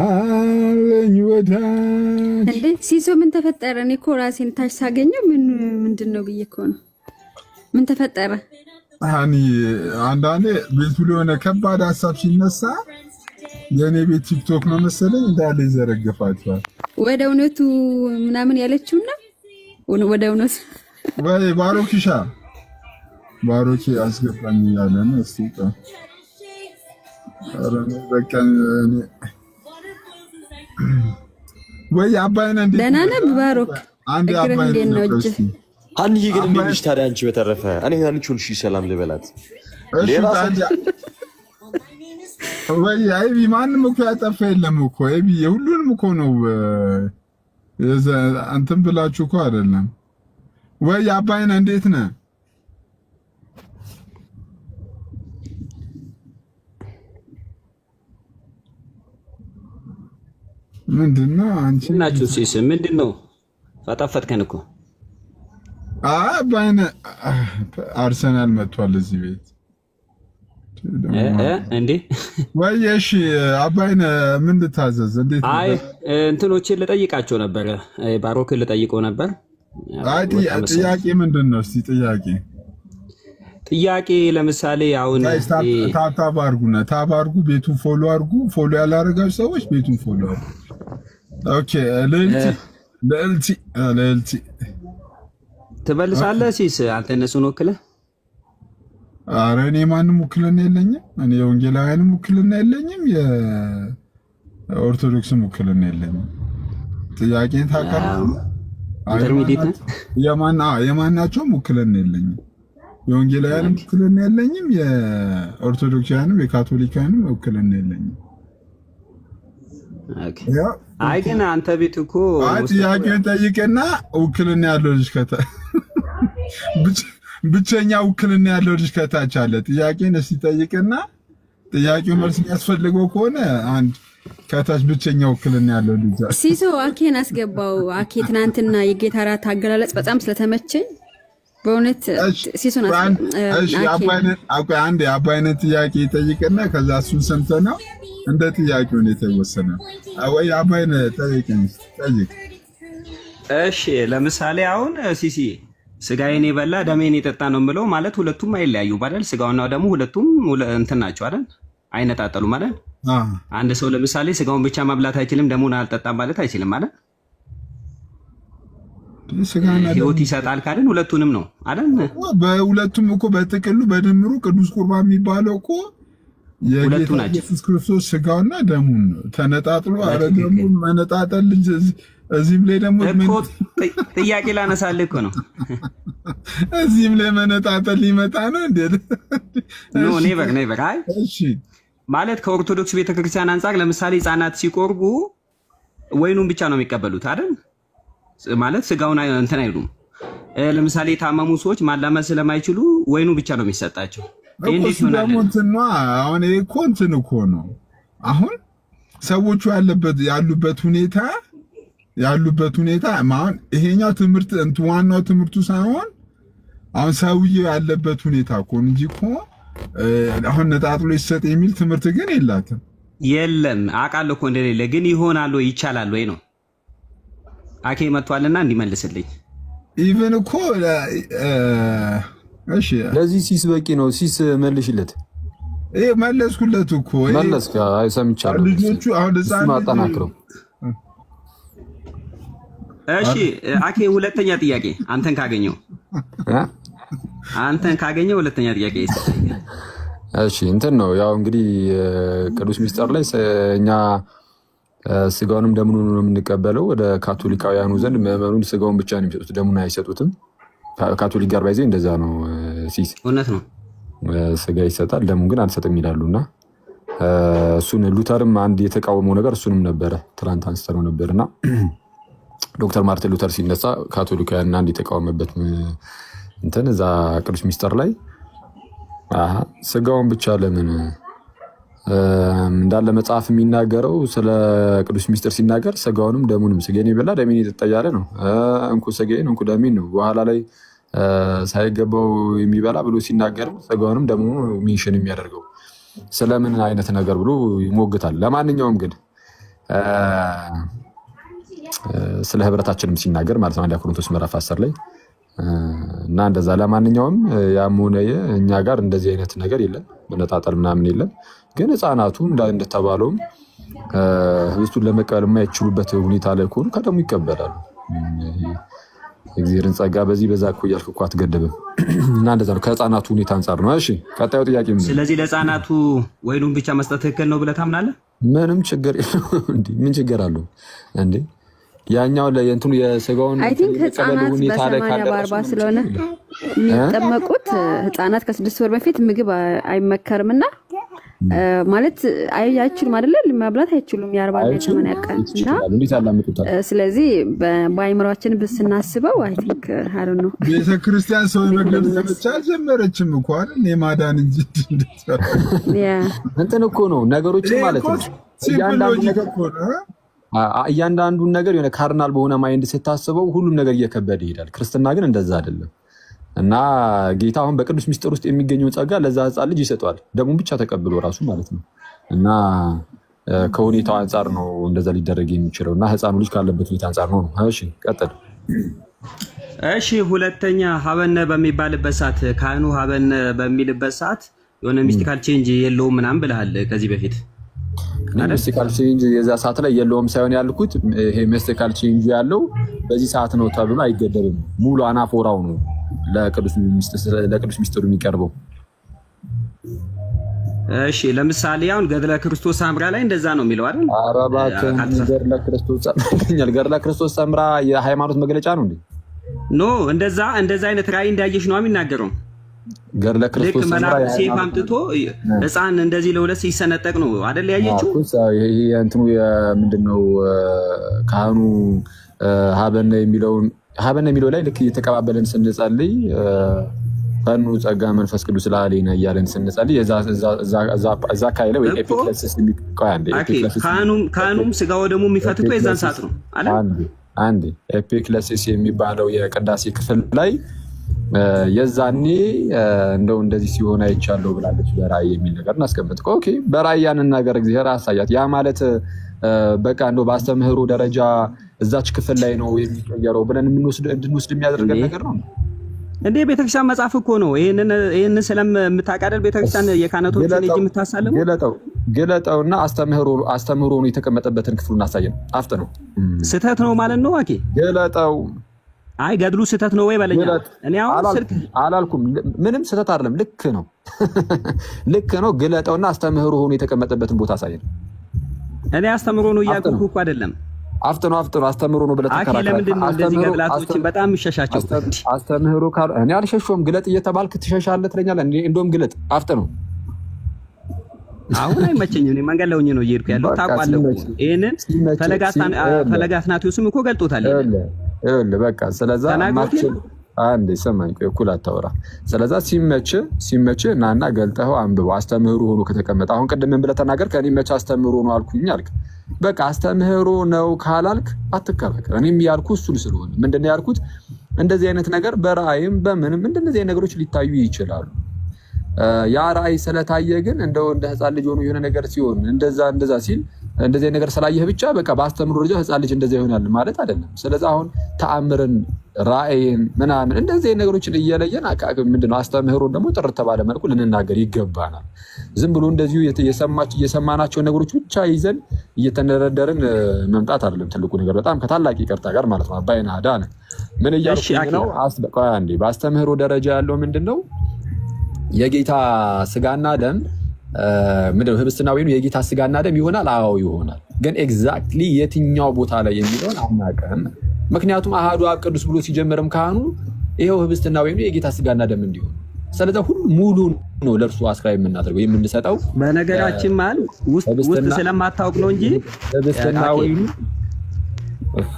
አለኝ ወዳጅ እንዴ ሲሶ ምን ተፈጠረ? እኔ እኮ ራሴን ታች ሳገኘው ምንድነው ብዬ እኮ ነው። ምን ተፈጠረ? አኒ አንዳንዴ ቤቱ ሊሆነ ከባድ ሀሳብ ሲነሳ የኔ ቤት ቲክቶክ ነው መሰለኝ እንዳለ ይዘረግፋቸዋል። ወደ እውነቱ ምናምን ያለችውና ወደ እውነቱ ወይ ባሮኪሻ ባሮኪ አስገባኝ እያለ ነው። እስቲ በቃ ወይ አባይና እንዴ ደህና ነህ ባሮክ? አንዴ አባይና ነው እጅ አንዬ ግን እንዴት ታዲያ አንቺ በተረፈ እኔ አንቺን እሺ ሰላም ልበላት። ሌላ ወይ አይቢ ማንም እኮ ያጠፋ የለም እኮ አይቢ የሁሉንም እኮ ነው አንተም ብላችሁ እኮ አይደለም። ወይ አባይና እንዴት ነህ? ምንድነው አንቺ ናችሁ ሲስ ምንድነው ፈጣፈጥከን እኮ አባይነ አርሰናል መጥቷል እዚህ ቤት እንዴ ወይ እሺ አባይነ ምን ልታዘዝ እንዴት አይ እንትኖችን ልጠይቃቸው ነበር ባሮክን ልጠይቀው ነበር አይ ጥያቄ ምንድነው እስቲ ጥያቄ ለምሳሌ አሁን ታብ አድርጉ ቤቱን ፎሎ አድርጉ ፎሎ ያላረጋችሁ ሰዎች ቤቱን ፎሎ አድርጉ ኦኬ ለልቲ ትበልሳለህ ሲስ አንተ እነሱን ወክለህ ኧረ እኔ ማንም ውክልና የለኝም እኔ የወንጌላውያንም ውክልና የለኝም የኦርቶዶክስም ውክልና የለኝም ጥያቄን ታቀርቡ ኢንተርሚዲየት የማናቸውም ውክልና የለኝም የወንጌላውያንም ውክልና የለኝም የኦርቶዶክሳውያንም የካቶሊካውያንም ውክልና የለኝም ኦኬ አይ ግን አንተ ቤት እኮ ጥያቄውን ጠይቅና ውክልና ያለው ልጅ ብቸኛ ውክልና ያለው ልጅ ከታች አለ ጥያቄን እስቲ ጠይቅና ጥያቄው መልስ የሚያስፈልገው ከሆነ አንድ ከታች ብቸኛ ውክልና ያለው ልጅ ሲሶ አኬን አስገባው አኬ ትናንትና የጌታ ራት አገላለጽ በጣም ስለተመቸኝ በእውነት ሲሶን አንድ የአባይነት ጥያቄ ጠይቅና ከዛ እሱን ሰምተነው እንደ ጥያቄው ነው የተወሰነው ወይ አባይነ ጠይቅ እሺ ለምሳሌ አሁን ሲሲ ስጋዬን የበላ ደሜን የጠጣ ነው የምለው ማለት ሁለቱም አይለያዩ ማለት ስጋውና ደሙ ሁለቱም እንትን ናቸው አይደል አይነጣጠሉ ማለት አንድ ሰው ለምሳሌ ስጋውን ብቻ መብላት አይችልም ደሙን አልጠጣም ማለት አይችልም ማለት ስጋና ህይወት ይሰጣል ካልን ሁለቱንም ነው አይደል በሁለቱም እኮ በጥቅሉ በድምሩ ቅዱስ ቁርባን የሚባለው እኮ የጌታ ኢየሱስ ክርስቶስ ስጋውና ደሙን ተነጣጥሎ አረገሙ መነጣጠል ልጅ እዚህም ላይ ደግሞ ጥያቄ ላነሳልህ እኮ ነው እዚህም ላይ መነጣጠል ሊመጣ ነው እንዴ ኖ ኔቨር አይ እሺ ማለት ከኦርቶዶክስ ቤተክርስቲያን አንፃር ለምሳሌ ህፃናት ሲቆርቡ ወይኑን ብቻ ነው የሚቀበሉት አይደል ማለት ስጋውን እንትን አይሉም ለምሳሌ የታመሙ ሰዎች ማላመድ ስለማይችሉ ወይኑ ብቻ ነው የሚሰጣቸው እንዴት ይሆናል አሁን እኮ እንትን እኮ ነው አሁን ሰዎቹ ያሉበት ሁኔታ ማን ይሄኛው ትምህርት ዋናው ትምህርቱ ሳይሆን አሁን ሰውዬው ያለበት ሁኔታ እኮ እንጂ እኮ አሁን ነጣጥሎ ይሰጥ የሚል ትምህርት ግን የለም አውቃለሁ እኮ እንደሌለ ግን ይሆናል ወይ ይቻላል ወይ ነው አኬ መጥቷልና እንዲመልስልኝ ኢቭን እኮ እሺ ለዚህ ሲስ በቂ ነው ሲስ መልሽለት መለስኩለት እኮ መለስካ አይሰምቻለሁ ልጆቹ አሁን ማጠናክረው እሺ አኬ ሁለተኛ ጥያቄ አንተን ካገኘው ሁለተኛ ጥያቄ ይሰጠኝ እሺ እንትን ነው ያው እንግዲህ ቅዱስ ሚስጥር ላይ እኛ ስጋውንም ደሙን ነው የምንቀበለው ወደ ካቶሊካውያኑ ዘንድ ምዕመኑን ስጋውን ብቻ ነው የሚሰጡት ደሙን አይሰጡትም ካቶሊክ ጋር ባይዘ እንደዛ ነው ሲስ እውነት ነው ስጋ ይሰጣል ደሙን ግን አልሰጥም ይላሉና እሱን ሉተርም አንድ የተቃወመው ነገር እሱንም ነበረ ትናንት አንስተነው ነበርና ዶክተር ማርቲን ሉተር ሲነሳ ካቶሊካውያን አንድ የተቃወመበት እንትን እዛ ቅዱስ ሚስጥር ላይ ስጋውን ብቻ ለምን እንዳለ መጽሐፍ የሚናገረው ስለ ቅዱስ ሚስጥር ሲናገር ስጋውንም ደሙንም ስጋዬን ይበላ ደሜን ይጠጣ ያለ ነው እንኩ ስጋዬን እንኩ ደሜን ነው በኋላ ላይ ሳይገባው የሚበላ ብሎ ሲናገር ስጋውንም ደሙንም ሜንሽን የሚያደርገው ስለምን አይነት ነገር ብሎ ይሞግታል። ለማንኛውም ግን ስለ ህብረታችንም ሲናገር ማለት ነው 1 ቆሮንቶስ ምዕራፍ 10 ላይ እና እንደዛ ለማንኛውም ያም ሆነ እኛ ጋር እንደዚህ አይነት ነገር የለም፣ መነጣጠል ምናምን የለም። ግን ህፃናቱ እንደተባለውም ህብስቱን ለመቀበል የማይችሉበት ሁኔታ ላይ ከሆኑ ከደሙ ይቀበላሉ። እግዚአብሔርን ጸጋ በዛ እኮ እያልክ እኮ አትገድብም። እና እንደዛ ነው ከህፃናቱ ሁኔታ አንፃር ነው። እሺ ቀጣዩ ጥያቄ ምን? ስለዚህ ለህፃናቱ ወይኑን ብቻ መስጠት ትክክል ነው ብለህ ታምናለህ? ምንም ችግር እንዴ ምን ችግር አለው እንዴ? ያኛው ለየንቱን የስጋውን አይ ቲንክ ህፃናት በ80 ስለሆነ የሚጠመቁት ህፃናት ከ6 ወር በፊት ምግብ አይመከርምና ማለት አይችሉም አይደለ? ለማብላት አይችሉም የ40 እና ስለዚህ በአይምሮአችን ብስናስበው አይ ቲንክ አይ ዶንት ኖ ቤተክርስቲያን ሰው መግደል ዘመቻ ጀመረችም እኮ አይደል? የማዳን እንጂ እንትን እኮ ነው ነገሮች ማለት ነው። እያንዳንዱን ነገር የሆነ ካርናል በሆነ ማይንድ ስታስበው ሁሉም ነገር እየከበደ ይሄዳል። ክርስትና ግን እንደዛ አይደለም። እና ጌታ አሁን በቅዱስ ሚስጥር ውስጥ የሚገኘው ጸጋ ለዛ ህፃን ልጅ ይሰጠዋል፣ ደሙን ብቻ ተቀብሎ ራሱ ማለት ነው። እና ከሁኔታው አንፃር ነው እንደዛ ሊደረግ የሚችለው እና ህፃኑ ልጅ ካለበት ሁኔታ አንፃር ነው። እሺ ቀጥል። እሺ ሁለተኛ ሀበነ በሚባልበት ሰዓት ካህኑ ሀበነ በሚልበት ሰዓት የሆነ ሚስቲካል ቼንጅ የለውም ምናምን ብለሃል ከዚህ በፊት። ሚስቲካል ቼንጅ የዛ ሰዓት ላይ የለውም ሳይሆን ያልኩት ይሄ ሚስቲካል ቼንጅ ያለው በዚህ ሰዓት ነው ተብሎ አይገደብም። ሙሉ አናፎራው ነው ለቅዱስ ሚስጥሩ የሚቀርበው። እሺ ለምሳሌ አሁን ገድለ ክርስቶስ ሰምራ ላይ እንደዛ ነው የሚለው አይደል? አራባት ገድለ ክርስቶስ ሰምራ የሃይማኖት መግለጫ ነው እንዴ? ኖ እንደዛ አይነት ራእይ እንዳየሽ ነው የሚናገረው። ገድለ ክርስቶስ ሰምራ ሴፍ አምጥቶ ህፃን እንደዚህ ለሁለት ሲሰነጠቅ ነው አይደል ያየችው? ይሄ እንትኑ ምንድነው ካህኑ ሀበነ የሚለው ላይ ልክ እየተቀባበለን ስንጸልይ ፈኑ ጸጋ መንፈስ ቅዱስ ለአሌና እያለን ስንጸልይ እዛ አካባቢ ላይ ኤፒክለሲስ ካህኑም ስጋው ደግሞ የሚፈትተው የዛን ሰዓት ነው አይደል? አንዴ ኤፒክለሲስ የሚባለው የቅዳሴ ክፍል ላይ የዛኔ እንደው እንደዚህ ሲሆን አይቻለሁ ብላለች በራእይ የሚል ነገር እናስቀምጥ። ኦኬ በራእይ ያንን ነገር እግዚአብሔር አሳያት። ያ ማለት በቃ እንደው በአስተምህሮ ደረጃ እዛች ክፍል ላይ ነው የሚቀየረው ብለን እንድንወስድ የሚያደርገን ነገር ነው እንዴ? ቤተክርስቲያን መጽሐፍ እኮ ነው። ይሄንን ስለምታቃደል ቤተክርስቲያን የካህናቶችን እጅ የምታሳልመው ገለጠውና አስተምህሮ ነው የተቀመጠበትን ክፍሉን አሳየን። አፍጥ ነው ስህተት ነው ማለት ነው። ኦኬ ገለጠው አይ ገድሉ ስህተት ነው ወይ በለኛ። እኔ አሁን ስልክ አላልኩም። ምንም ስህተት አይደለም። ልክ ነው። ገለጠውና አስተምህሮ ሆኖ የተቀመጠበትን ቦታ አሳየን። እኔ አስተምህሮ ነው እያልኩ እኮ አይደለም። አፍጥኖ አስተምህሮ ነው ብለህ ተከራከረ። ለምንድን ነው እንደዚህ ገድላቶችን በጣም የሚሸሻቸው? አስተምህሮ ካል እኔ አልሸሾም። ግለጥ እየተባልክ ትሸሻለህ ትለኛለህ። እንደውም ግለጥ አፍጥኖ አሁን አይመቸኝም። እኔ መንገድ ላይ ሆኜ ነው እየሄድኩ ያለው ታውቃለህ። ይሄንን ፈለጋትናቴዎስም እኮ ገልጦታል። በቃ ስለዛ ማክል አንዴ ሰማኝ እኩል አታወራ። ስለዛ ሲመች ናና ገልጠው አንብበው አስተምህሮ ሆኖ ከተቀመጠ አሁን ቅድም ምን ብለህ ተናገር? ከኔ መች አስተምህሮ ነው አልኩኝ አልክ። በቃ አስተምህሮ ነው ካላልክ አትከራከር። እኔም ያልኩ እሱን ስለሆነ ምንድነው ያልኩት? እንደዚህ አይነት ነገር በራእይም በምንም እንደዚህ አይነት ነገሮች ሊታዩ ይችላሉ። ያ ራእይ ስለታየ ግን እንደው እንደ ህፃን ልጅ ሆኖ የሆነ ነገር ሲሆን እንደዛ ሲል እንደዚህ ነገር ስላየህ ብቻ በቃ በአስተምህሮ ደረጃ ህፃን ልጅ እንደዛ ይሆናል ማለት አይደለም። ስለዚህ አሁን ተአምርን ራእይን ምናምን እንደዚህ ነገሮችን እየለየን ምንድነው አስተምህሮን ደግሞ ጥርት ባለ መልኩ ልንናገር ይገባናል። ዝም ብሎ እንደዚሁ የሰማናቸው ነገሮች ብቻ ይዘን እየተነረደርን መምጣት አይደለም ትልቁ ነገር። በጣም ከታላቅ ይቅርታ ጋር ማለት ነው። አባይና አዳነ ምን እያልኩኝ ነው? አስበቃ አንዴ በአስተምህሮ ደረጃ ያለው ምንድነው የጌታ ስጋና ደም ምንድነው ህብስትና ወይኑ የጌታ ስጋና ደም ይሆናል? አዎ ይሆናል። ግን ኤግዛክትሊ የትኛው ቦታ ላይ የሚለውን አናውቅም። ምክንያቱም አሃዱ አብ ቅዱስ ብሎ ሲጀምርም ካህኑ ይሄው ህብስትና ወይኑ የጌታ ስጋና ደም እንዲሆን ስለዚህ ሁሉ ሙሉ ነው ለእርሱ አስክራይ የምናደርገው የምንሰጠው። በነገራችን ማለት ውስጥ ስለማታውቅ ነው እንጂ ህብስትና ወይኑ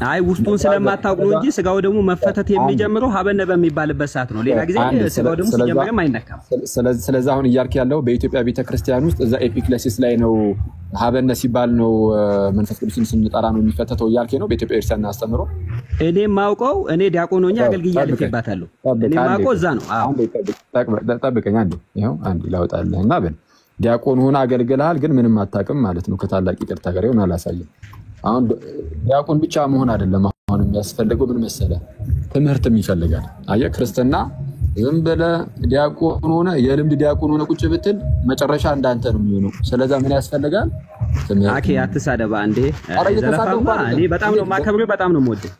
አይ ውስጡን ስለማታውቅ ነው እንጂ ስጋው ደግሞ መፈተት የሚጀምረው ሀበነ በሚባልበት ሰዓት ነው። ሌላ ጊዜ ስጋው ደግሞ ሲጀምርም አይነካም። ስለዚህ አሁን እያልክ ያለው በኢትዮጵያ ቤተክርስቲያን ውስጥ እዛ ኤፒክለሲስ ላይ ነው ሀበነ ሲባል ነው መንፈስ ቅዱስን ስንጠራ ነው የሚፈተተው እያልክ ነው በኢትዮጵያ ቤተክርስቲያን አስተምሮ። እኔ ማውቀው እኔ ዲያቆን ሆኜ አገልግያለሁ። እኔ ማውቀው እዛ ነው። ጠብቀኝ አንዴ ይኸው አንዴ ላውጣልህና በል ዲያቆን ሆነ አገልግልሃል ግን ምንም አታውቅም ማለት ነው። ከታላቅ ይቅርታ ጋር ይሆን አላሳየም። አሁን ዲያቆን ብቻ መሆን አይደለም አሁን የሚያስፈልገው ምን መሰለህ? ትምህርትም ይፈልጋል። አየህ ክርስትና ዝም ብለህ ዲያቆን ሆነ የልምድ ዲያቆን ሆነ ቁጭ ብትል መጨረሻ እንዳንተ ነው የሚሆነው። ስለዚህ ምን ያስፈልጋል? አኬ አትሳደባ እንዴ ዘለፋማ እኔ በጣም ነው ማከብረው በጣም ነው የምወደው።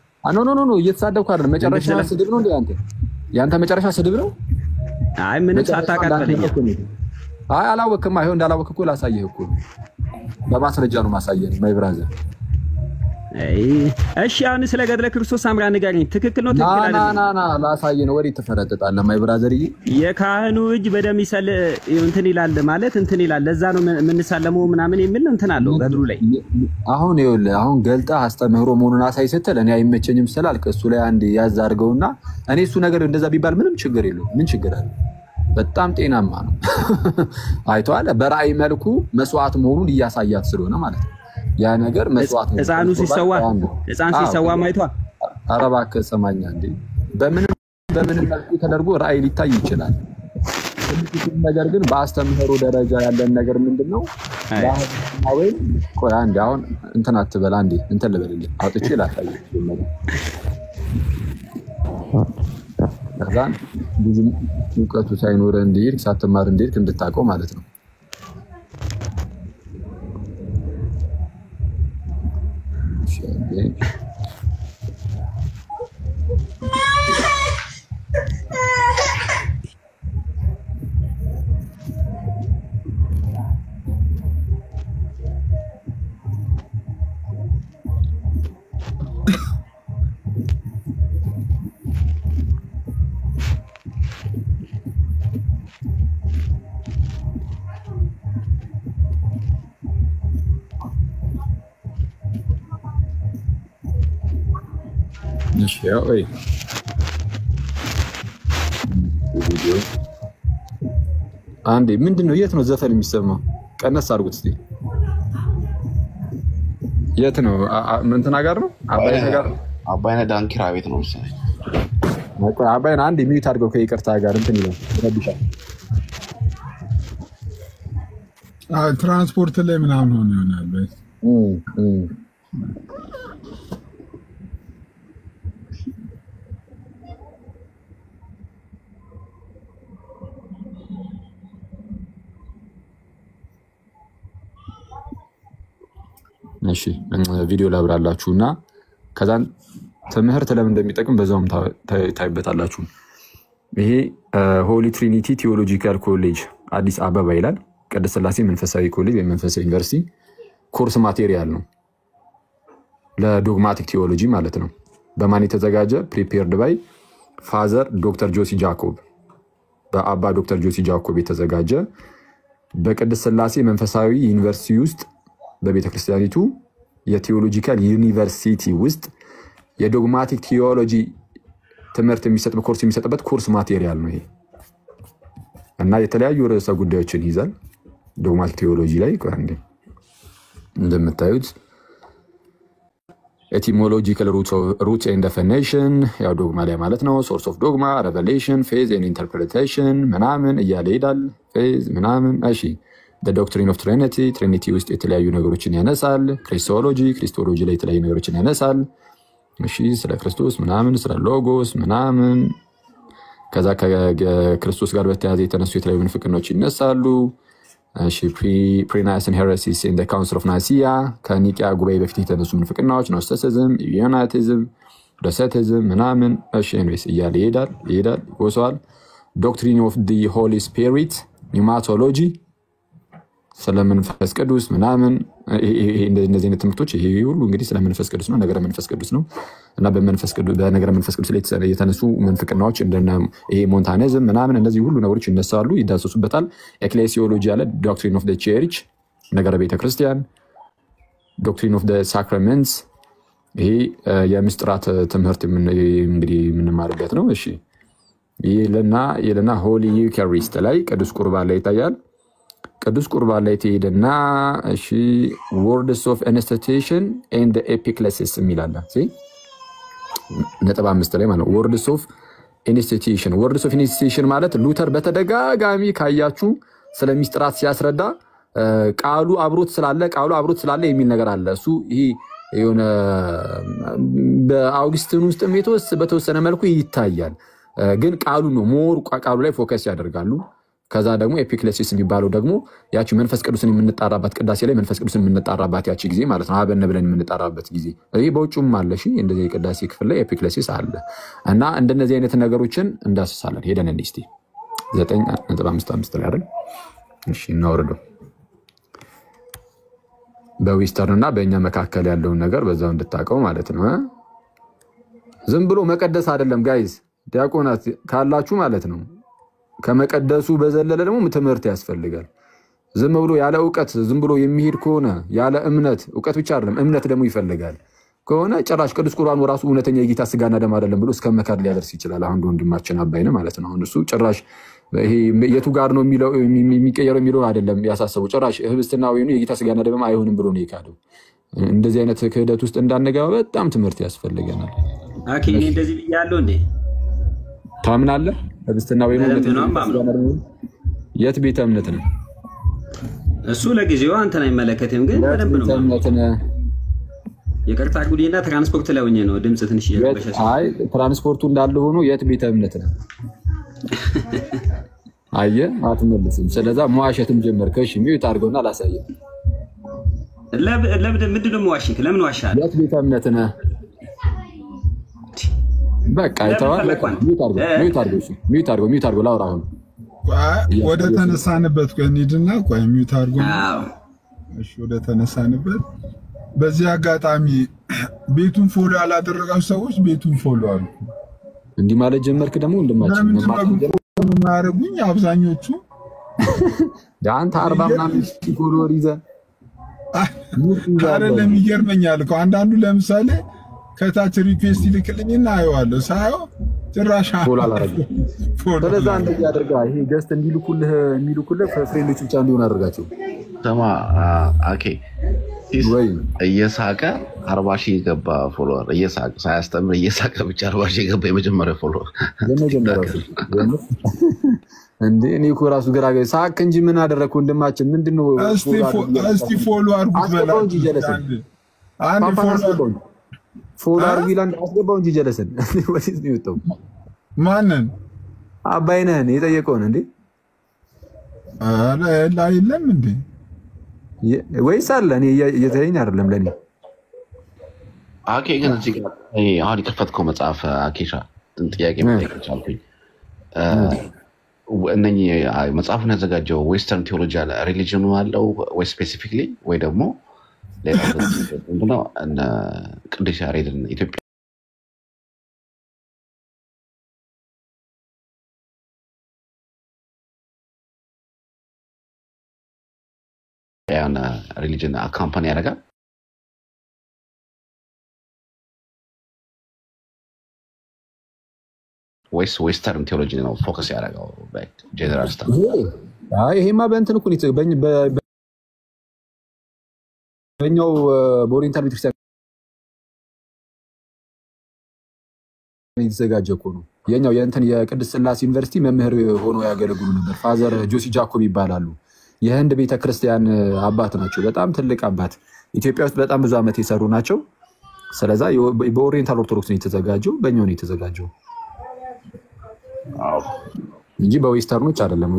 ኖ እየተሳደብኩ አይደለም። መጨረሻ ስድብ ነው እንዴ አንተ? ያንተ መጨረሻ ስድብ ነው? አይ ምንም ሳታቃጥለኝ። አይ አላወቅም። አይሆን እንዳላወቅ እኮ ላሳየህ እኮ በማስረጃ ነው ማሳየህ ማይ ብራዘር። እሺ አሁን ስለ ገድለ ክርስቶስ ሳምራ ንገረኝ። ትክክል ነው ትክክል አይደለም? ና ላሳየህ ነው። ወዴት ትፈረጥጣለህ ማይ ብራዘር? የካህኑ እጅ በደም ይሰል እንትን ይላል ማለት እንትን ይላል። ለዛ ነው የምንሳለመው ምናምን የሚል እንትን አለው ገድሉ ላይ። አሁን ይኸውልህ አሁን ገልጠህ አስተምህሮ መሆኑን አሳይ ስትል እኔ አይመቸኝም ስላልክ እሱ ላይ አንድ ያዝ አድርገውና እኔ እሱ ነገር እንደዛ ቢባል ምንም ችግር የለውም። ምን ችግር አለ? በጣም ጤናማ ነው። አይቷል በራእይ መልኩ መስዋዕት መሆኑን እያሳያት ስለሆነ ማለት ነው። ያ ነገር መስዋዕት ነው። ህፃን ሲሰዋ ማይቷል። ኧረ እባክህ ሰማኛ እንዴ! በምን መልኩ ተደርጎ ራእይ ሊታይ ይችላል። ነገር ግን በአስተምህሮ ደረጃ ያለን ነገር ምንድነው? ወይ ቆይ አንዴ አሁን እንትን አትበላ እንዴ እንትን ልበልልህ አውጥቼ ላሳየህ ከዛን ብዙ እውቀቱ ሳይኖር እንዴት ሳትማር እንዴት እንድታውቀው ማለት ነው። አንዴ ምንድነው? የት ነው ዘፈን የሚሰማው? ቀነስ አድርጉት እስቲ። የት ነው? እንትና ጋር ነው? አባይነህ ዳንኪራ ቤት ነው መሰለኝ። አባይነህ አንዴ ሚዩት አድርገው ከይቅርታ ጋር እንትን ይላል ረብሻል። ትራንስፖርት ላይ ምናምን ሆነ ይሆናል። እሺ ቪዲዮ ላብራላችሁና ከዛን ትምህርት ለምን እንደሚጠቅም በዛውም ታይበታላችሁ። ይሄ ሆሊ ትሪኒቲ ቲዮሎጂካል ኮሌጅ አዲስ አበባ ይላል። ቅድስት ሥላሴ መንፈሳዊ ኮሌጅ ወይ መንፈሳዊ ዩኒቨርሲቲ ኮርስ ማቴሪያል ነው ለዶግማቲክ ቲዮሎጂ ማለት ነው። በማን የተዘጋጀ? ፕሪፔርድ ባይ ፋዘር ዶክተር ጆሲ ጃኮብ፣ በአባ ዶክተር ጆሲ ጃኮብ የተዘጋጀ በቅድስት ሥላሴ መንፈሳዊ ዩኒቨርሲቲ ውስጥ በቤተ ክርስቲያኒቱ የቲዮሎጂካል ዩኒቨርሲቲ ውስጥ የዶግማቲክ ቲዮሎጂ ትምህርት የሚሰጥበት ኮርስ የሚሰጥበት ኮርስ ማቴሪያል ነው ይሄ እና የተለያዩ ርዕሰ ጉዳዮችን ይዛል። ዶግማቲክ ቲዮሎጂ ላይ እንደምታዩት ኤቲሞሎጂካል ሩት ኤንድ ዴፊኒሽን ያው ዶግማ ላይ ማለት ነው። ሶርስ ኦፍ ዶግማ፣ ሬቨሌሽን፣ ፌዝ ኤንድ ኢንተርፕሬቴሽን ምናምን እያለ ይሄዳል። ፌዝ ምናምን እሺ ዶክትሪን ኦፍ ትሪኒቲ ትሪኒቲ ውስጥ የተለያዩ ነገሮችን ያነሳል። ክሪስቶሎጂ ላይ የተለያዩ ነገሮችን ያነሳል። እሺ ስለ ክርስቶስ ምናምን ስለ ሎጎስ ምናምን ከዛ ከክርስቶስ ጋር በተያያዘ የተነሱ የተለያዩ ምንፍቅናዎች ይነሳሉ። እሺ ፕሪናይሲን ሄሬሲስ ኢን ዘ ካውንስል ኦፍ ናይሲያ ከኒቂያ ጉባኤ በፊት የተነሱ ምንፍቅናዎች፣ ኖስቲሲዝም፣ ዩናይቲዝም፣ ዶሴቲዝም ምናምን እሺ ኤኒዌይስ እያለ ይሄዳል ይወሰዋል። ዶክትሪን ኦፍ ዲ ሆሊ ስፒሪት ኒውማቶሎጂ ስለ መንፈስ ቅዱስ ምናምን እንደዚህ አይነት ትምህርቶች ይሄ ሁሉ እንግዲህ ስለ መንፈስ ቅዱስ ነው፣ ነገረ መንፈስ ቅዱስ ነው እና በነገረ መንፈስ ቅዱስ ላይ የተነሱ መንፍቅናዎች እንደነ ይሄ ሞንታኒዝም ምናምን እነዚህ ሁሉ ነገሮች ይነሳሉ፣ ይዳሰሱበታል። ኤክሌሲዮሎጂ አለ፣ ዶክትሪን ኦፍ ዘ ቸርች ነገረ ቤተ ክርስቲያን፣ ዶክትሪን ኦፍ ዘ ሳክራመንትስ ይሄ የምስጢራት ትምህርት እንግዲህ የምንማርበት ነው። እሺ ይልና ሆሊ ዩካሪስት ላይ ቅዱስ ቁርባን ላይ ይታያል። ቅዱስ ቁርባን ላይ ትሄድና እሺ ወርድስ ኦፍ ኢንስቲቱሽን ኤንድ ኤፒክሌሲስ የሚላል ነጥብ 5 ላይ ማለት ወርድስ ኦፍ ኢንስቲቱሽን ማለት ሉተር በተደጋጋሚ ካያችሁ ስለ ሚስጥራት ሲያስረዳ ቃሉ አብሮት ስላለ የሚል ነገር አለ። እሱ ይሄ የሆነ በአውግስቲን ውስጥ በተወሰነ መልኩ ይታያል። ግን ቃሉ ነው ሞር ቃሉ ላይ ፎከስ ያደርጋሉ። ከዛ ደግሞ ኤፒክሌሲስ የሚባለው ደግሞ ያቺ መንፈስ ቅዱስን የምንጣራባት ቅዳሴ ላይ መንፈስ ቅዱስን የምንጣራባት ያቺ ጊዜ ማለት ነው። አበነ ብለን የምንጣራበት ጊዜ ይሄ በውጭም አለ። እሺ እንደዚህ የቅዳሴ ክፍል ላይ ኤፒክሌሲስ አለ እና እንደነዚህ አይነት ነገሮችን እንዳስሳለን። ሄደን እስቲ 9.55 ላይ አይደል? እሺ እናወርደው። በዌስተርን እና በእኛ መካከል ያለውን ነገር በዛው እንድታቀው ማለት ነው። ዝም ብሎ መቀደስ አይደለም ጋይዝ፣ ዲያቆናት ካላችሁ ማለት ነው። ከመቀደሱ በዘለለ ደግሞ ትምህርት ያስፈልጋል። ዝም ብሎ ያለ ዕውቀት ዝም ብሎ የሚሄድ ከሆነ ያለ እምነት፣ ዕውቀት ብቻ አይደለም እምነት ደግሞ ይፈልጋል ከሆነ ጭራሽ ቅዱስ ቁርባን ወራሱ እውነተኛ የጌታ ስጋና ደም አይደለም ብሎ እስከ መካድ ሊያደርስ ይችላል። አሁን ወንድማችን አባይነ ማለት ነው። አሁን እሱ ጭራሽ ይሄ የቱ ጋር ነው የሚቀየረው የሚለው አይደለም ያሳሰበው። ጭራሽ ህብስትና ወይኑ የጌታ ስጋና ደም አይሆንም ብሎ ነው የካደው። እንደዚህ አይነት ክህደት ውስጥ እንዳንገባ በጣም ትምህርት ያስፈልገናል። አኪ እኔ እንደዚህ ብያለሁ እንዴ? ታምናለህ? ህብስትና ወይኑ የት ቤተ እምነት ነው? እሱ ለጊዜው አንተን አይመለከትም፣ ግን በደንብ ነው የቅርታ ጉዲና ትራንስፖርት ላይ ሆኜ ነው ድምጽ ትንሽ እየተበሻሸ። አይ ትራንስፖርቱ እንዳለ ሆኖ የት ቤተ እምነት ነው? አየህ አትመልስም። ስለዛ መዋሸትም ጀመርክ። እሺ ሚውት አድርገውና ላሳየህ። ምንድን ነው መዋሽክ? ለምን ዋሻለህ? የት ቤተ እምነት ነህ? በቃ አይተዋል። ሚውት አድርገው ላውራ። አሁን ወደ ተነሳንበት እንሂድና ቆይ ሚውት አድርገው። እሺ ወደ ተነሳንበት። በዚህ አጋጣሚ ቤቱን ፎሎ ያላደረጋችሁ ሰዎች ቤቱን ፎሎ አድርጉ። እንዲህ ማለት ጀመርክ ደግሞ እንደማችን ማረጉኝ አብዛኞቹ ዳንተ 40 ምናምን ፎሎወር ይዘህ አይደለም። ይገርመኛል እኮ አንዳንዱ ለምሳሌ ከታች ሪኩዌስት ይልክልኝና አየዋለሁ። ሳየው ጭራሽ ፎሎ አላደረገም። ስለዚህ እንደዚህ አድርጋ ይሄ ገስት የሚልኩልህ ፍሬንዶች ብቻ እንዲሆን አድርጋቸው። ተማ ኦኬ ወይ እየሳቀ 40,000 ገባ ፎሎወር እየሳቀ ሳያስተምር እየሳቀ ብቻ 40,000 ገባ የመጀመሪያው ፎሎወር እንዴ እኔ እኮ ራሱ ግራ ሳቅ እንጂ ምን አደረኩ? ወንድማችን ምንድነው? እስቲ ፎሎ አድርጉት በላው እንጂ ጀለሰን አንድ ፎሎ አድርጉ ይላል። አስገባው እንጂ ጀለሰን ወዲስ ነው የወጣው። ማንን? አባይነህን የጠየቀውን እንዴ? አለ አይደለም እንዴ? ወይስ አለ? እኔ እየተለኝ አይደለም ለኔ። አኬ ግን እዚህ ጋር አሁን የከፈትከው መጽሐፍ አኬሻ ጥያቄ መጠየቅ ቻልኩኝ። እነኚህ መጽሐፉን ያዘጋጀው ዌስተርን ቴዎሎጂ አለ ሪሊጅኑ አለው ወይ ስፔሲፊክሊ ወይ ደግሞ ሌላ እንደው እነ ቅዱስ ያሬድን ኢትዮጵያ ያና ሪሊጅን አካምፓኒ ያደርጋል ወይስ ዌስተርን ቴዎሎጂ ነው ፎከስ ያደርጋው? ጀነራል ስታፍ ይሄማ በእንትን እኮ ነው በኛው በኦሪየንታል ቤተክርስቲያን የተዘጋጀ እኮ ነው። የኛው የእንትን የቅድስት ሥላሴ ዩኒቨርሲቲ መምህር ሆኖ ያገለግሉ ነበር። ፋዘር ጆሲ ጃኮብ ይባላሉ። የህንድ ቤተክርስቲያን አባት ናቸው። በጣም ትልቅ አባት፣ ኢትዮጵያ ውስጥ በጣም ብዙ ዓመት የሰሩ ናቸው። ስለዛ በኦሪየንታል ኦርቶዶክስ ነው የተዘጋጀው፣ በእኛው ነው የተዘጋጀው እንጂ በዌስተርኖች አይደለም።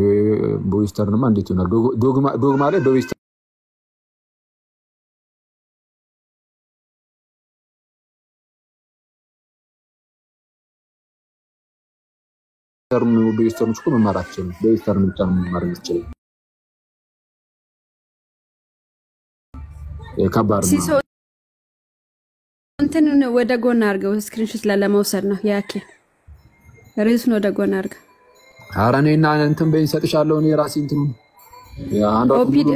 በዌስተርንማ እንዴት ይሆናል? ዶግማ ላይ በዌስተርን በዌስተርኖች እኮ መማር አትችልም። በዌስተርን ብቻ ነው መማር የምትችለው። ከባድ ነው። እንትን ወደ ጎን አድርገው ስክሪንሾት ለመውሰድ ነው ያኪ ሪስን ወደ ጎን አድርገው። ኧረ እኔና እንትን በይኝ እሰጥሻለሁ። እኔ ራሴ እንትን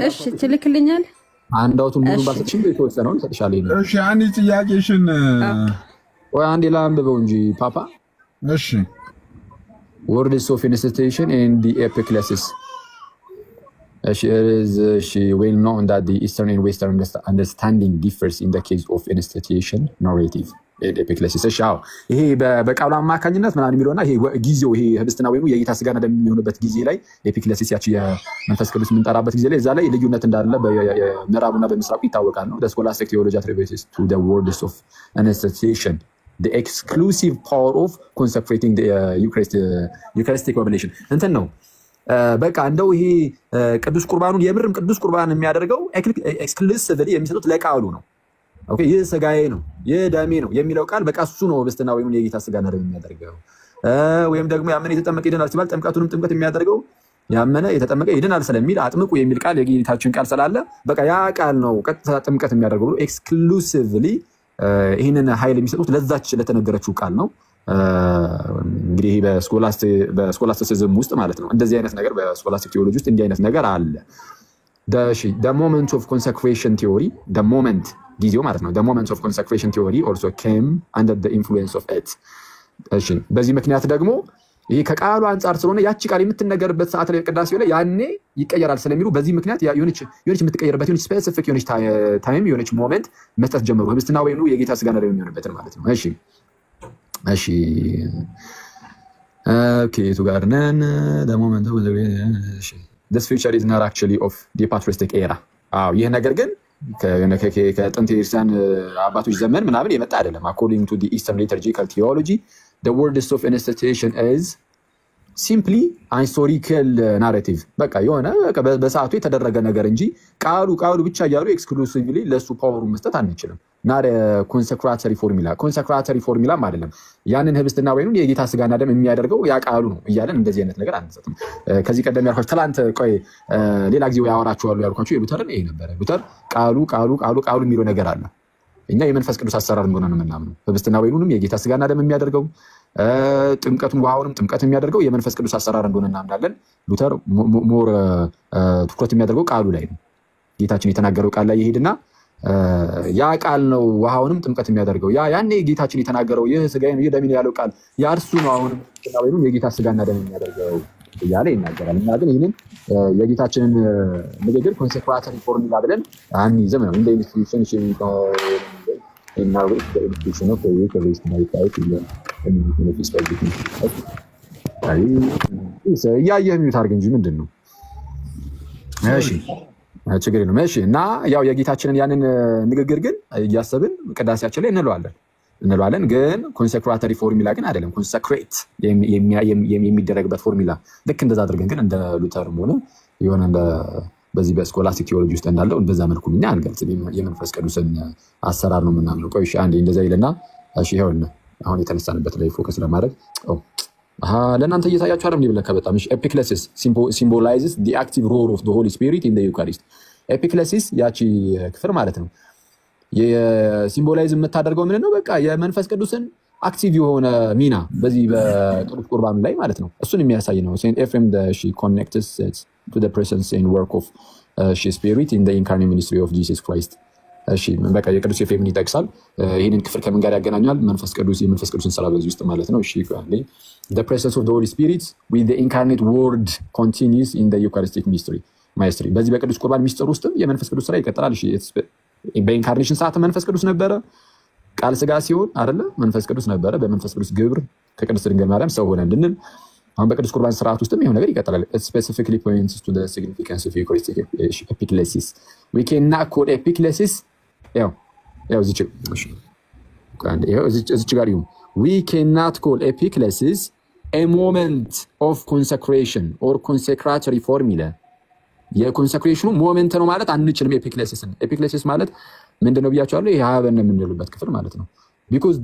እሺ ትልክልኛል። አንዳውቱን ሙሉ ባሰጥሽም የተወሰነውን እሰጥሻለሁ። እሺ አንዴ ጥያቄሽን ወይ አንዴ ላንብበው እንጂ ፓፓ። እሺ words of institution and the epic-classes. She well known that the Eastern and Western understanding differs in the case of institution narrative. ኤፒክሌሲስ። እሺ አዎ፣ ይሄ በቃሉ አማካኝነት ምናምን የሚለውና ይሄ ጊዜው ይሄ ህብስትና ወይኑ የጌታ ስጋና ደም የሚሆንበት ጊዜ ላይ ኤፒክሌሲስ ያቺ የመንፈስ ቅዱስ የምንጠራበት ጊዜ ላይ እዛ ላይ ልዩነት እንዳለ በምዕራቡና በምስራቁ ይታወቃል ነው። the scholastic theology attributes to the words of annunciation the exclusive power of consecrating the Eucharistic revelation እንትን ነው። በቃ እንደው ይሄ ቅዱስ ቁርባኑን የምርም ቅዱስ ቁርባን የሚያደርገው ኤክስክሉሲቭሊ የሚሰጡት ለቃሉ ነው። ኦኬ ይህ ስጋዬ ነው ይህ ደሜ ነው የሚለው ቃል በቃ እሱ ነው ህብስትና ወይኑን የጌታ ስጋና ደም የሚያደርገው። ወይም ደግሞ ያመነ የተጠመቀ ይድናል ሲባል ጥምቀቱንም ጥምቀት የሚያደርገው ያመነ የተጠመቀ ይድናል ስለሚል አጥምቁ የሚል ቃል የጌታችን ቃል ስላለ በቃ ያ ቃል ነው ቀጥታ ጥምቀት የሚያደርገው። ኤክስክሉሲቭሊ ይህንን ኃይል የሚሰጡት ለዛች ለተነገረችው ቃል ነው። እንግዲህ በስኮላስቲሲዝም ውስጥ ማለት ነው እንደዚህ አይነት ነገር በስኮላስቲክ ቴዎሎጂ ውስጥ እንዲህ አይነት ነገር አለ። the moment of consecration theory the moment ጊዜው ማለት ነው the moment of consecration theory also came under the influence of it። እሺ በዚህ ምክንያት ደግሞ ይሄ ከቃሉ አንፃር ስለሆነ ያቺ ቃል የምትነገርበት ሰዓት ላይ ቅዳሴው ላይ ያኔ ይቀየራል ስለሚሉ በዚህ ምክንያት የሆነች የምትቀየርበት የሆነች ስፔሲፊክ የሆነች ታይም የሆነች ሞመንት መስጠት ጀመሩ ህብስትና ወይኑ የጌታ ስጋና ደም የሚሆንበትን ማለት ነው። እሺ ኦኬ ቱ ጋር ነን the moment of this feature is not actually of the patristic era። ይህ ነገር ግን ከጥንት ክርስቲያን አባቶች ዘመን ምናምን የመጣ አይደለም። according to the Eastern liturgical theology the words of institution is simply a historical narrative። በቃ የሆነ በሰዓቱ የተደረገ ነገር እንጂ ቃሉ ብቻ እያሉ ኤክስክሉሲቭሊ ለሱ ፓወሩ መስጠት አንችልም። not a consecratory formula አይደለም። ያንን ህብስትና ወይኑን የጌታ ስጋና ደም የሚያደርገው ያ ቃሉ ነው እያለን እንደዚህ አይነት ነገር አንሰጥም። ከዚህ ቀደም ያልኳችሁ ትላንት ሌላ ጊዜ ያወራችኋለሁ ያልኳችሁ የሉተርን ይሄ ነበር። ሉተር ቃሉ የሚለው ነገር አለ። እኛ የመንፈስ ቅዱስ አሰራር እንደሆነ ነው የምናምነው። ህብስትና ወይኑንም የጌታ ስጋና ደም የሚያደርገው ጥምቀቱን ውሃውንም ጥምቀት የሚያደርገው የመንፈስ ቅዱስ አሰራር እንደሆነ እናምናለን። ሉተር ሞር ትኩረት የሚያደርገው ቃሉ ላይ ነው። ጌታችን የተናገረው ቃል ላይ ይሄድና ያ ቃል ነው ውሃውንም ጥምቀት የሚያደርገው። ያኔ ጌታችን የተናገረው ይህ ስጋዬ ነው ይህ ደሜ ነው ያለው ቃል ያ እርሱ ነው አሁንም ወይኑን የጌታ ስጋና ደም የሚያደርገው እያለ ይናገራል። እና ግን ይህንን የጌታችንን ንግግር ኮንሴክራተሪ ፎርሙላ ብለን አንይዝም ነው እንደ ኢንስቲትዩሽን እያየህ ሚዩት አድርግ እንጂ ምንድን ነው? እሺ ችግር የለውም። እሺ እና ያው የጌታችንን ያንን ንግግር ግን እያሰብን ቅዳሴያችን ላይ እንለዋለን። ግን ኮንሴክራተሪ ፎርሙላ ግን አይደለም። ኮንሰክሬት የሚደረግበት ፎርሙላ ልክ እንደዛ አድርገን ግን እንደ ሉተርም ሆነ የሆነ በዚህ በስኮላስቲክ ቴዎሎጂ ውስጥ እንዳለው በዛ መልኩ እኛ አንገልጽም። የመንፈስ ቅዱስን አሰራር ነው የምናምነው። ቆይ እሺ አንዴ እንደዛ ይልና እሺ ይኸውልህ አሁን የተነሳንበት ላይ ፎከስ ለማድረግ ለእናንተ እየታያችሁ አይደል? ብለህ በጣም እሺ ኤፒክሌሲስ ሲምቦላይዝስ the active role of the Holy Spirit in the Eucharist። ኤፒክሌሲስ ያቺ ክፍር ማለት ነው የሲምቦላይዝ የምታደርገው ምን ነው? በቃ የመንፈስ ቅዱስን አክቲቭ የሆነ ሚና በዚህ በቅዱስ ቁርባኑ ላይ ማለት ነው እሱን የሚያሳይ ነው። ሴንት ኤፍሬም she connects to the presence and work of Spirit in the incarnate ministry of Jesus Christ። እሺ በቃ የቅዱስ ኤፍሬምን ይጠቅሳል። ይሄንን ክፍል ከምን ጋር ያገናኛል? የመንፈስ ቅዱስን ስራ በዚህ ውስጥ ማለት ነው። እሺ the presence of the Holy Spirit with the incarnate word continues in the Eucharistic mystery። በዚህ በቅዱስ ቁርባን ሚስጥር ውስጥም የመንፈስ ቅዱስ ስራ ይቀጥላል። እሺ በኢንካርኔሽን ሰዓት መንፈስ ቅዱስ ነበረ። ቃል ስጋ ሲሆን አይደለ መንፈስ ቅዱስ ነበረ። በመንፈስ ቅዱስ ግብር ከቅድስት ድንግል ማርያም ሰው ሆነ እንድንል አሁን በቅዱስ ቁርባን ስርዓት ውስጥም ይሄው ነገር ይቀጥላል። it specifically points to the significance of Eucharistic epiclesis። we cannot call epiclesis ያው እዚች ጋር ይሁን we cannot call epiclesis a moment of consecration or consecratory formula። የኮንሰክሬሽኑ ሞመንት ነው ማለት አንችልም። ኤፒክሌሲስ ማለት ምንድነው ብያቸዋለሁ? ይሄ ሀበን የምንልበት ክፍል ማለት ነው። because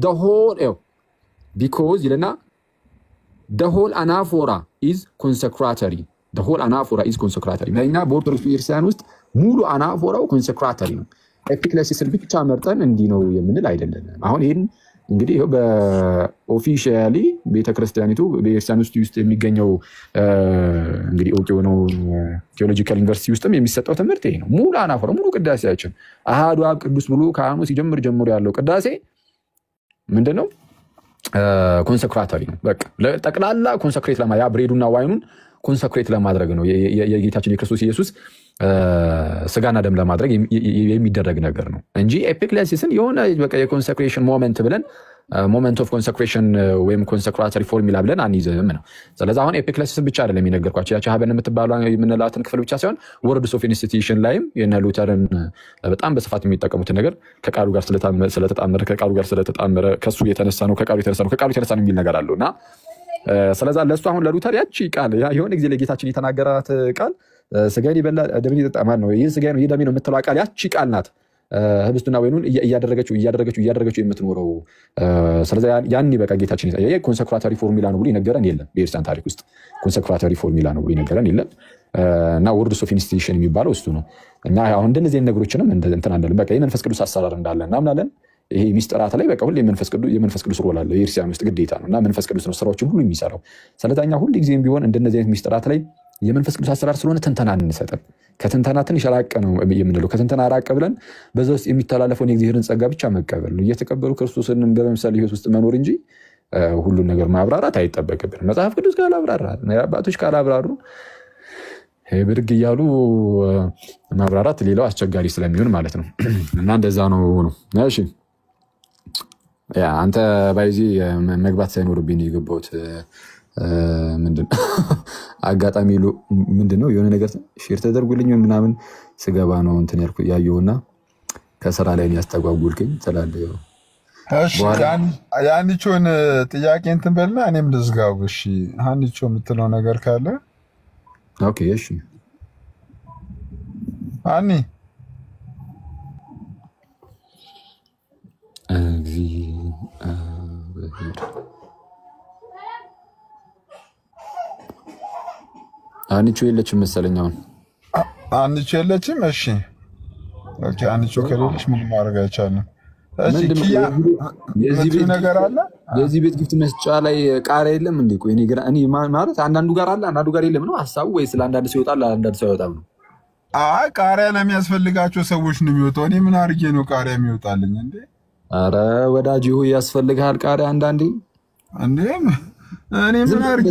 ይለና the whole anaphora is consecratory። በእኛ በኦርቶዶክስ ቤተክርስቲያን ውስጥ ሙሉ አናፎራው ኮንሰክራተሪ ነው። ኤፒክሌሲስን ብቻ መርጠን እንዲህ ነው የምንል አይደለም። አሁን ይሄን እንግዲህ በኦፊሻሊ ቤተክርስቲያኒቱ በቤተክርስቲያን ውስጥ የሚገኘው እንግዲህ ኦኬ ነው ቴዎሎጂካል ዩኒቨርሲቲ ውስጥም የሚሰጠው ትምህርት ይሄ ነው። ሙሉ አናፎራ ሙሉ ቅዳሴያችን አሃዱ አብ ቅዱስ ብሎ ካህኑ ሲጀምር ጀምሮ ያለው ቅዳሴ ምንድነው? ኮንሰክራተሪ ነው። በቃ ለጠቅላላ ኮንሰክሬት ያ ብሬዱና ዋይኑን ኮንሰክሬት ለማድረግ ነው። የጌታችን የክርስቶስ ኢየሱስ ስጋና ደም ለማድረግ የሚደረግ ነገር ነው እንጂ ኤፒክሌሲስን የሆነ በቃ የኮንሰክሬሽን ሞመንት ብለን ሞመንት ኦፍ ኮንሰክሬሽን ወይም ኮንሰክራተሪ ፎርሙላ ብለን አንይዝም ነው። ስለዚህ አሁን ኤፒክሌሲስን ብቻ አይደለም የሚነገርኳቸው ያቺ ሀበን የምትባለው የምንላትን ክፍል ብቻ ሳይሆን ወርድስ ኦፍ ኢንስቲትዩሽን ላይም የነ ሉተርን በጣም በስፋት የሚጠቀሙትን ነገር ከቃሉ ጋር ስለተጣመረ ከሱ የተነሳ ነው ከቃሉ የተነሳ ነው የሚል ነገር አለው እና ስለዛ ለሱ አሁን ለሉተር ያቺ ቃል የሆነ ጊዜ ለጌታችን የተናገራት ቃል ስጋዬን ይበላ ደሜን ይጠጣ ማለት ነው ይህ ስጋዬ ነው ይህ ደሜ ነው የምትለው ቃል ያቺ ቃል ናት ህብስቱና ወይኑን እያደረገችው የምትኖረው። ስለዚህ ያን በቃ ጌታችን ይሄ ኮንሰክራተሪ ፎርሙላ ነው ብሎ ይነገረን የለም። በኢየሱስ ታሪክ ውስጥ ኮንሰክራተሪ ፎርሙላ ነው ብሎ ይነገረን የለም እና ወርድስ ኦፍ ኢንስቲትዩሽን የሚባለው እሱ ነው እና አሁን እንደዚህ ነገሮችንም እንትን አንደለም በቃ የመንፈስ ቅዱስ አሰራር እንዳለ እናምናለን። ይሄ ሚስጥራት ላይ በቃ ሁሉ የመንፈስ ቅዱስ ሮል አለ የክርስቲያን ውስጥ ግዴታ ነው እና መንፈስ ቅዱስ ነው ስራዎችን ሁሉ የሚሰራው። ስለዚህ ሁሉ ጊዜም ቢሆን እንደነዚህ አይነት ሚስጥራት ላይ የመንፈስ ቅዱስ አሰራር ስለሆነ ትንተና እንሰጠን ከትንተና ትንሽ ራቅ ነው የምንለው። ከትንተና ራቅ ብለን በዛ ውስጥ የሚተላለፈውን የእግዚአብሔርን ጸጋ ብቻ መቀበል ነው እየተቀበሉ ክርስቶስን በመምሰል ህይወት ውስጥ መኖር እንጂ ሁሉን ነገር ማብራራት አይጠበቅብንም። መጽሐፍ ቅዱስ ካላብራራ አባቶች ካላብራሩ ብድግ እያሉ ማብራራት ሌላው አስቸጋሪ ስለሚሆን ማለት ነው እና እንደዛ ነው። እሺ አንተ ባይዚ መግባት ሳይኖርብኝ የገባሁት ምንድን አጋጣሚ ምንድነው የሆነ ነገር ሼር ተደርጎልኝ ምናምን ስገባ ነው እንትን ያየውና ከስራ ላይ ያስተጓጉልከኝ ትላለህ። እሺ ያንቺውን ጥያቄ እንትን በልና እኔም ልዝጋው። እሺ አንቺ የምትለው ነገር ካለ ኦኬ። እሺ አኒ አንቺ የለችም መሰለኝ አሁን አንቺ የለችም። እሺ ኦኬ አንቺ ከሌለች ምን ማድረግ አይቻልም። እሺ ኪያ የዚህ ነገር አለ የዚህ ቤት ግፍት መስጫ ላይ ቃሪያ የለም እንዴ? ቆይ እኔ ማለት አንዳንዱ ጋር አለ አንዳንዱ ጋር የለም ነው ሐሳቡ ወይስ ለአንዳንድ ሰው ይወጣል ለአንዳንድ ሰው አይወጣም ነው? አይ ቃሪያ ለሚያስፈልጋቸው ሰዎች ነው የሚወጣው። እኔ ምን አድርጌ ነው ቃሪያ የሚወጣልኝ እንዴ? አረ ወዳጅ ሆይ ያስፈልጋል ቃሪያ አንዳንዴ እንዴ? እኔ ምን አድርጌ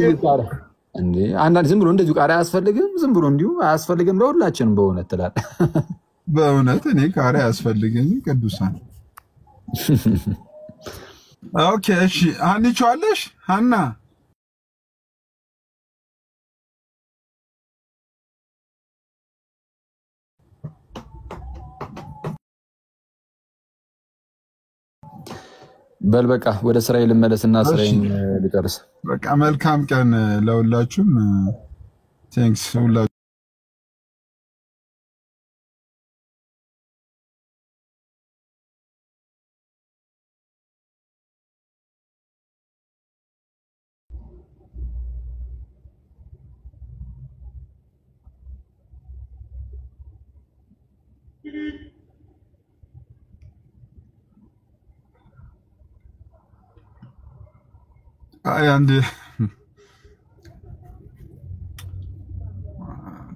እንዴ? አንዳንድ ዝም ብሎ እንደዚሁ ቃሪያ አያስፈልግም ዝም ብሎ እንዲሁ አያስፈልግም ለሁላችንም በእውነት ትላለህ። በእውነት እኔ ቃሪያ አያስፈልገኝ ቅዱሳን። ኦኬ እሺ አንቺ አለሽ ሀና በል በቃ ወደ ስራዬ ልመለስና ስራዬን ልጨርስ። በቃ መልካም ቀን ለሁላችሁም። ቴንክስ ሁላችሁም። አንድ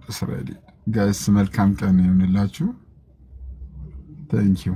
እስራኤል ጋይስ መልካም ቀን ይሁንላችሁ። ቴንክ ዩ